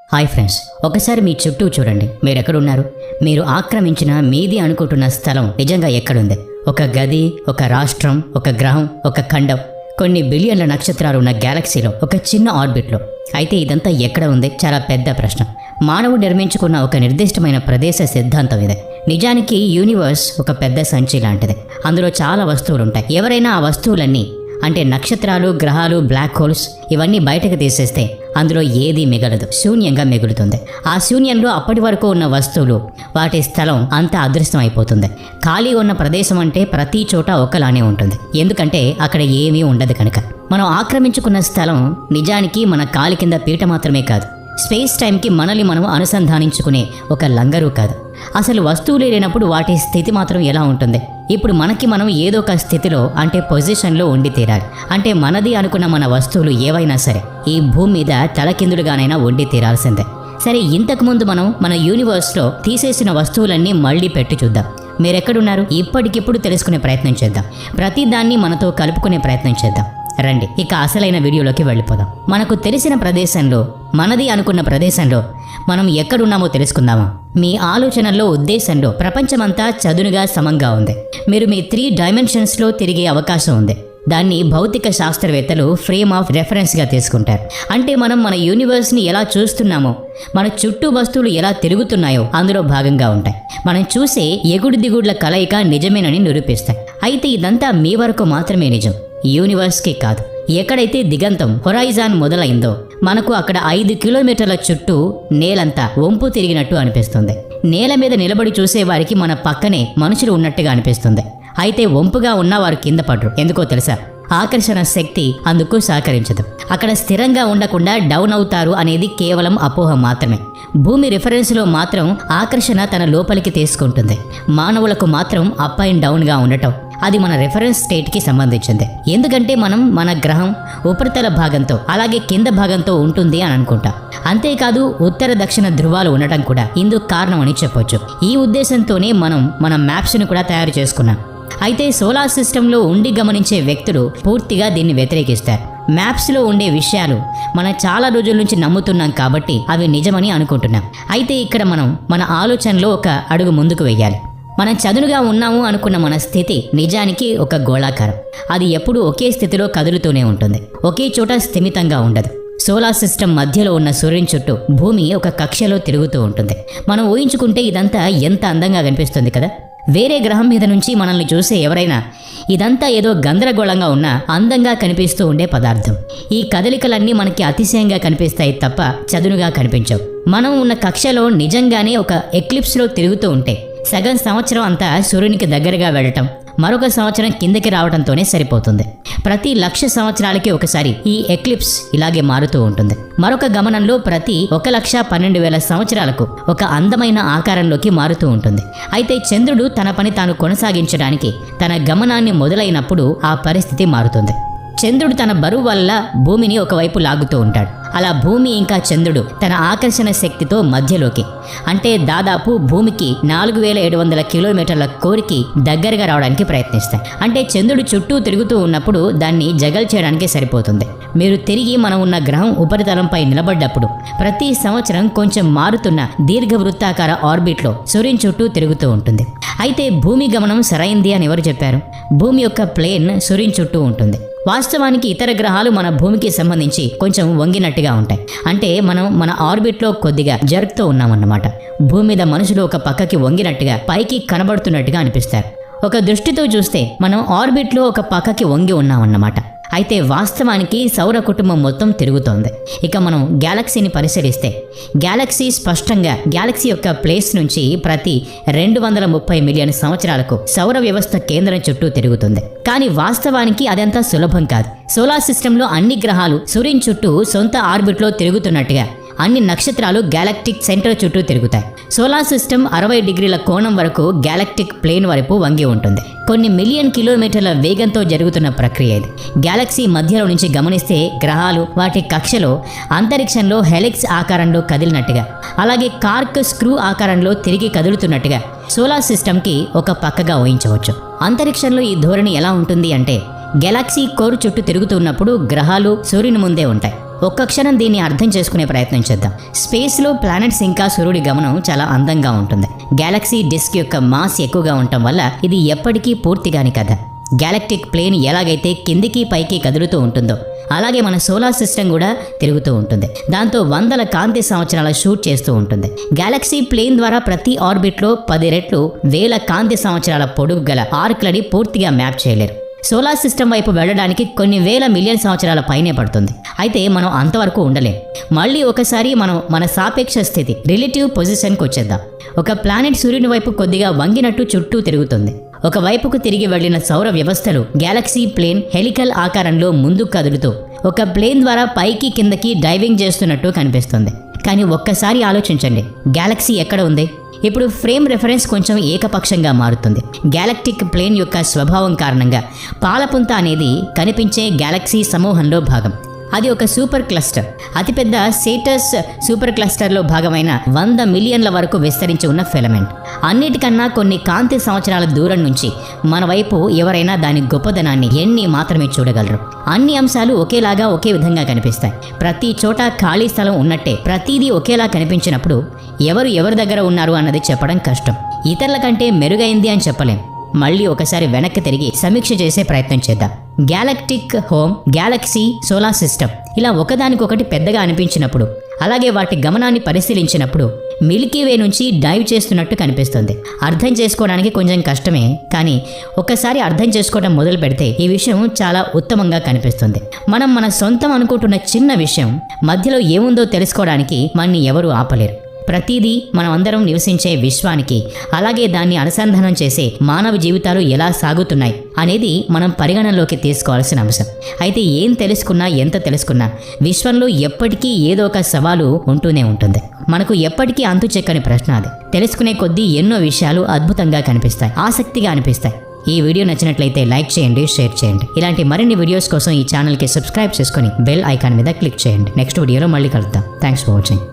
Hi friends, ఒకసారి మీ చుట్టూ చూడండి. మీరెక్కడున్నారు? మీరు ఆక్రమించిన మీది అనుకుంటున్న స్థలం నిజంగా ఎక్కడుంది? ఒక గది, ఒక రాష్ట్రం, ఒక గ్రహం, ఒక ఖండం, కొన్ని బిలియన్ల నక్షత్రాలు ఉన్న గ్యాలక్సీలో, ఒక చిన్న ఆర్బిట్లో. అయితే ఇదంతా ఎక్కడ ఉంది? చాలా పెద్ద ప్రశ్న. మానవుడు నిర్మించుకున్న ఒక నిర్దిష్టమైన ప్రదేశ సిద్ధాంతం ఇదే. నిజానికి యూనివర్స్ ఒక పెద్ద సంచి లాంటిది. అందులో చాలా వస్తువులు ఉంటాయి. ఎవరైనా ఆ వస్తువులన్నీ అంటే నక్షత్రాలు, గ్రహాలు, బ్లాక్ హోల్స్ ఇవన్నీ బయటకు తీసేస్తే అందులో ఏదీ మిగలదు, శూన్యంగా మిగులుతుంది. ఆ శూన్యంలో అప్పటి వరకు ఉన్న వస్తువులు, వాటి స్థలం అంతా అదృశ్యం అయిపోతుంది. ఖాళీ ఉన్న ప్రదేశం అంటే ప్రతి చోట ఒకలానే ఉంటుంది, ఎందుకంటే అక్కడ ఏమీ ఉండదు కనుక. మనం ఆక్రమించుకున్న స్థలం నిజానికి మన కాలి కింద పీట మాత్రమే కాదు, స్పేస్ టైంకి మనల్ని మనం అనుసంధానించుకునే ఒక లంగరు కాదు. అసలు వస్తువులు లేనప్పుడు వాటి స్థితి మాత్రం ఎలా ఉంటుంది? ఇప్పుడు మనకి మనం ఏదో ఒక స్థితిలో అంటే పొజిషన్లో ఉండి తీరాలి. అంటే మనది అనుకున్న మన వస్తువులు ఏవైనా సరే ఈ భూమి మీద తలకిందులుగానైనా ఉండి తీరాల్సిందే. సరే, ఇంతకుముందు మనం మన యూనివర్స్లో తీసేసిన వస్తువులన్నీ మళ్ళీ పెట్టి చూద్దాం. మీరెక్కడున్నారు? ఇప్పటికిప్పుడు తెలుసుకునే ప్రయత్నం చేద్దాం. ప్రతి దాన్ని మనతో కలుపుకునే ప్రయత్నం చేద్దాం. రండి, ఇక అసలైన వీడియోలోకి వెళ్ళిపోదాం. మనకు తెలిసిన ప్రదేశంలో, మనది అనుకున్న ప్రదేశంలో మనం ఎక్కడున్నామో తెలుసుకుందామా? మీ ఆలోచనల్లో, ఉద్దేశంలో ప్రపంచమంతా చదునుగా సమంగా ఉంది. మీరు మీ 3 డైమెన్షన్స్లో తిరిగే అవకాశం ఉంది. దాన్ని భౌతిక శాస్త్రవేత్తలు ఫ్రేమ్ ఆఫ్ రెఫరెన్స్గా తీసుకుంటారు. అంటే మనం మన యూనివర్స్ని ఎలా చూస్తున్నామో, మన చుట్టూ వస్తువులు ఎలా తిరుగుతున్నాయో అందులో భాగంగా ఉంటాయి. మనం చూసే ఎగుడు దిగుడుల కలయిక నిజమేనని నిరూపిస్తాయి. అయితే ఇదంతా మీ వరకు మాత్రమే నిజం, యూనివర్స్కి కాదు. ఎక్కడైతే దిగంతం, హొరైజాన్ మొదలైందో మనకు అక్కడ 5 కిలోమీటర్ల చుట్టూ నేలంతా వంపు తిరిగినట్టు అనిపిస్తుంది. నేల మీద నిలబడి చూసేవారికి మన పక్కనే మనుషులు ఉన్నట్టుగా అనిపిస్తుంది. అయితే వంపుగా ఉన్నవారు కింద పడరు. ఎందుకో తెలుసా? ఆకర్షణ శక్తి అందుకు సహకరించదు. అక్కడ స్థిరంగా ఉండకుండా డౌన్ అవుతారు అనేది కేవలం అపోహ మాత్రమే. భూమి రిఫరెన్స్లో మాత్రం ఆకర్షణ తన లోపలికి తీసుకుంటుంది. మానవులకు మాత్రం అప్ అండ్ డౌన్గా ఉండటం, అది మన రిఫరెన్స్ స్టేట్కి సంబంధించింది. ఎందుకంటే మనం మన గ్రహం ఉపరితల భాగంతో అలాగే కింద భాగంతో ఉంటుంది అని అనుకుంటాం. అంతేకాదు ఉత్తర దక్షిణ ధృవాలు ఉండటం కూడా ఇందుకు కారణం అని చెప్పొచ్చు. ఈ ఉద్దేశంతోనే మనం మన మ్యాప్స్ను కూడా తయారు చేసుకున్నాం. అయితే సోలార్ సిస్టంలో ఉండి గమనించే వ్యక్తులు పూర్తిగా దీన్ని వ్యతిరేకిస్తారు. మ్యాప్స్లో ఉండే విషయాలు మనం చాలా రోజుల నుంచి నమ్ముతున్నాం కాబట్టి అవి నిజమని అనుకుంటున్నాం. అయితే ఇక్కడ మనం మన ఆలోచనలో ఒక అడుగు ముందుకు వెయ్యాలి. మనం చదునుగా ఉన్నాము అనుకున్న మన స్థితి నిజానికి ఒక గోళాకారం. అది ఎప్పుడూ ఒకే స్థితిలో కదులుతూనే ఉంటుంది, ఒకే చోట స్థిమితంగా ఉండదు. సోలార్ సిస్టమ్ మధ్యలో ఉన్న సూర్యుని చుట్టూ భూమి ఒక కక్షలో తిరుగుతూ ఉంటుంది. మనం ఊహించుకుంటే ఇదంతా ఎంత అందంగా కనిపిస్తుంది కదా. వేరే గ్రహం మీద నుంచి మనల్ని చూసే ఎవరైనా ఇదంతా ఏదో గందరగోళంగా ఉన్నా అందంగా కనిపిస్తూ ఉండే పదార్థం. ఈ కదలికలన్నీ మనకి అతిశయంగా కనిపిస్తాయి తప్ప చదునుగా కనిపించవు. మనం ఉన్న కక్షలో నిజంగానే ఒక ఎక్లిప్స్లో తిరుగుతూ ఉంటే సగం సంవత్సరం అంతా సూర్యునికి దగ్గరగా వెళ్ళటం, మరొక సంవత్సరం కిందకి రావడంతోనే సరిపోతుంది. ప్రతి 1,00,000 సంవత్సరాలకి ఒకసారి ఈ ఎక్లిప్స్ ఇలాగే మారుతూ ఉంటుంది. మరొక గమనంలో ప్రతి 1,12,000 సంవత్సరాలకు ఒక అందమైన ఆకారంలోకి మారుతూ ఉంటుంది. అయితే చంద్రుడు తన పని తాను కొనసాగించడానికి తన గమనాన్ని మొదలైనప్పుడు ఆ పరిస్థితి మారుతుంది. చంద్రుడు తన బరువు వల్ల భూమిని ఒకవైపు లాగుతూ ఉంటాడు. అలా భూమి ఇంకా చంద్రుడు తన ఆకర్షణ శక్తితో మధ్యలోకి, అంటే దాదాపు భూమికి 4,700 కిలోమీటర్ల కోరికి దగ్గరగా రావడానికి ప్రయత్నిస్తాయి. అంటే చంద్రుడు చుట్టూ తిరుగుతూ ఉన్నప్పుడు దాన్ని జగల్ చేయడానికి సరిపోతుంది. మీరు తిరిగి మనం ఉన్న గ్రహం ఉపరితలంపై నిలబడ్డప్పుడు ప్రతి సంవత్సరం కొంచెం మారుతున్న దీర్ఘవృత్తాకార ఆర్బిట్లో సూర్యుని చుట్టూ తిరుగుతూ ఉంటుంది. అయితే భూమి గమనం సరైంది అని ఎవరు చెప్పారు? భూమి యొక్క ప్లేన్ సూర్యుని చుట్టూ ఉంటుంది. వాస్తవానికి ఇతర గ్రహాలు మన భూమికి సంబంధించి కొంచెం వంగినట్టుగా ఉంటాయి. అంటే మనం మన ఆర్బిట్లో కొద్దిగా జరుపుతూ ఉన్నామన్నమాట. భూమి మీద మనుషులు ఒక పక్కకి వంగినట్టుగా, పైకి కనబడుతున్నట్టుగా అనిపిస్తారు. ఒక దృష్టితో చూస్తే మనం ఆర్బిట్లో ఒక పక్కకి వంగి ఉన్నామన్నమాట. అయితే వాస్తవానికి సౌర కుటుంబం మొత్తం తిరుగుతోంది. ఇక మనం గ్యాలక్సీని పరిశీలిస్తే గ్యాలక్సీ స్పష్టంగా గ్యాలక్సీ యొక్క ప్లేస్ నుంచి ప్రతి 230 మిలియన్ సంవత్సరాలకు సౌర వ్యవస్థ కేంద్రం చుట్టూ తిరుగుతుంది. కానీ వాస్తవానికి అదంతా సులభం కాదు. సోలార్ సిస్టంలో అన్ని గ్రహాలు సూర్యుని చుట్టూ సొంత ఆర్బిట్లో తిరుగుతున్నట్టుగా అన్ని నక్షత్రాలు గ్యాలక్టిక్ సెంటర్ చుట్టూ తిరుగుతాయి. సోలార్ సిస్టమ్ 60 డిగ్రీల కోణం వరకు గ్యాలక్టిక్ ప్లేన్ వైపు వంగి ఉంటుంది. కొన్ని మిలియన్ కిలోమీటర్ల వేగంతో జరుగుతున్న ప్రక్రియ ఇది. గ్యాలక్సీ మధ్యలో నుంచి గమనిస్తే గ్రహాలు వాటి కక్షలో అంతరిక్షంలో హెలిక్స్ ఆకారంలో కదిలినట్టుగా, అలాగే కార్క్ స్క్రూ ఆకారంలో తిరిగి కదులుతున్నట్టుగా సోలార్ సిస్టమ్కి ఒక పక్కగా ఊహించవచ్చు. అంతరిక్షంలో ఈ ధోరణి ఎలా ఉంటుంది అంటే గెలాక్సీ కోర్ చుట్టూ తిరుగుతున్నప్పుడు గ్రహాలు సూర్యుని ముందే ఉంటాయి. ఒక్క క్షణం దీన్ని అర్థం చేసుకునే ప్రయత్నం చేద్దాం. స్పేస్లో ప్లానెట్స్ ఇంకా సూర్యుడి గమనం చాలా అందంగా ఉంటుంది. గెలాక్సీ డిస్క్ యొక్క మాస్ ఎక్కువగా ఉండటం వల్ల ఇది ఎప్పటికీ పూర్తిగాని కథ. గ్యాలక్టిక్ ప్లేన్ ఎలాగైతే కిందికి పైకి కదులుతూ ఉంటుందో అలాగే మన సోలార్ సిస్టమ్ కూడా తిరుగుతూ ఉంటుంది. దాంతో వందల కాంతి సంవత్సరాల షూట్ చేస్తూ ఉంటుంది. గ్యాలక్సీ ప్లేన్ ద్వారా ప్రతి ఆర్బిట్లో 10 రెట్లు 1000 కాంతి సంవత్సరాల పొడవు గల ఆర్క్లని పూర్తిగా మ్యాప్ చేయలేరు. సోలార్ సిస్టమ్ వైపు వెళ్ళడానికి కొన్ని వేల మిలియన్ సంవత్సరాల పైనే పడుతుంది. అయితే మనం అంతవరకు ఉండలేం. మళ్ళీ ఒకసారి మనం మన సాపేక్ష స్థితి రిలేటివ్ పొజిషన్కి వచ్చేద్దాం. ఒక ప్లానెట్ సూర్యుని వైపు కొద్దిగా వంగినట్టు చుట్టూ తిరుగుతుంది. ఒక వైపుకు తిరిగి వెళ్లిన సౌర వ్యవస్థలు గ్యాలక్సీ ప్లేన్ హెలికల్ ఆకారంలో ముందుకు కదులుతూ ఒక ప్లేన్ ద్వారా పైకి కిందకి డైవింగ్ చేస్తున్నట్టు కనిపిస్తుంది. కానీ ఒక్కసారి ఆలోచించండి, గ్యాలక్సీ ఎక్కడ ఉంది? ఇప్పుడు ఫ్రేమ్ రెఫరెన్స్ కొంచెం ఏకపక్షంగా మారుతుంది. గ్యాలక్టిక్ ప్లేన్ యొక్క స్వభావం కారణంగా పాలపుంత అనేది కనిపించే గ్యాలక్సీ సమూహంలో భాగం. అది ఒక సూపర్ క్లస్టర్. అతిపెద్ద సేటస్ సూపర్ క్లస్టర్లో భాగమైన 100 మిలియన్ల వరకు విస్తరించి ఉన్న ఫిలమెంట్. అన్నిటికన్నా కొన్ని కాంతి సంవత్సరాల దూరం నుంచి మన వైపు ఎవరైనా దాని గొప్పదనాన్ని ఎన్ని మాత్రమే చూడగలరు. అన్ని అంశాలు ఒకేలాగా ఒకే విధంగా కనిపిస్తాయి. ప్రతి చోట ఖాళీ స్థలం ఉన్నట్టే ప్రతిదీ ఒకేలా కనిపించినప్పుడు ఎవరి దగ్గర ఉన్నారు అన్నది చెప్పడం కష్టం. ఇతరుల కంటే మెరుగైంది అని చెప్పలేం. మళ్ళీ ఒకసారి వెనక్కి తిరిగి సమీక్ష చేసే ప్రయత్నం చేద్దాం. Galactic home, Galaxy, solar system ఇలా ఒకదానికొకటి పెద్దగా అనిపించినప్పుడు, అలాగే వాటి గమనాన్ని పరిశీలించినప్పుడు మిల్కీవే నుంచి డైవ్ చేస్తున్నట్టు కనిపిస్తుంది. అర్థం చేసుకోవడానికి కొంచెం కష్టమే, కానీ ఒక్కసారి అర్థం చేసుకోవడం మొదలు పెడితే ఈ విషయం చాలా ఉత్తమంగా కనిపిస్తుంది. మనం మన సొంతం అనుకుంటున్న చిన్న విషయం మధ్యలో ఏముందో తెలుసుకోవడానికి మనని ఎవరూ ఆపలేరు. ప్రతిదీ మనం అందరం నివసించే విశ్వానికి, అలాగే దాన్ని అనుసంధానం చేసే మానవ జీవితాలు ఎలా సాగుతున్నాయి అనేది మనం పరిగణనలోకి తీసుకోవాల్సిన అంశం. అయితే ఏం తెలుసుకున్నా, ఎంత తెలుసుకున్నా విశ్వంలో ఎప్పటికీ ఏదో ఒక సవాలు ఉంటూనే ఉంటుంది. మనకు ఎప్పటికీ అంతు చెక్కని ప్రశ్న అది. తెలుసుకునే కొద్దీ ఎన్నో విషయాలు అద్భుతంగా కనిపిస్తాయి, ఆసక్తిగా అనిపిస్తాయి. ఈ వీడియో నచ్చినట్లయితే లైక్ చేయండి, షేర్ చేయండి. ఇలాంటి మరిన్ని వీడియోస్ కోసం ఈ ఛానల్కి సబ్స్క్రైబ్ చేసుకొని బెల్ ఐకాన్ మీద క్లిక్ చేయండి. నెక్స్ట్ వీడియోలో మళ్ళీ కలుద్దాం. Thanks for watching.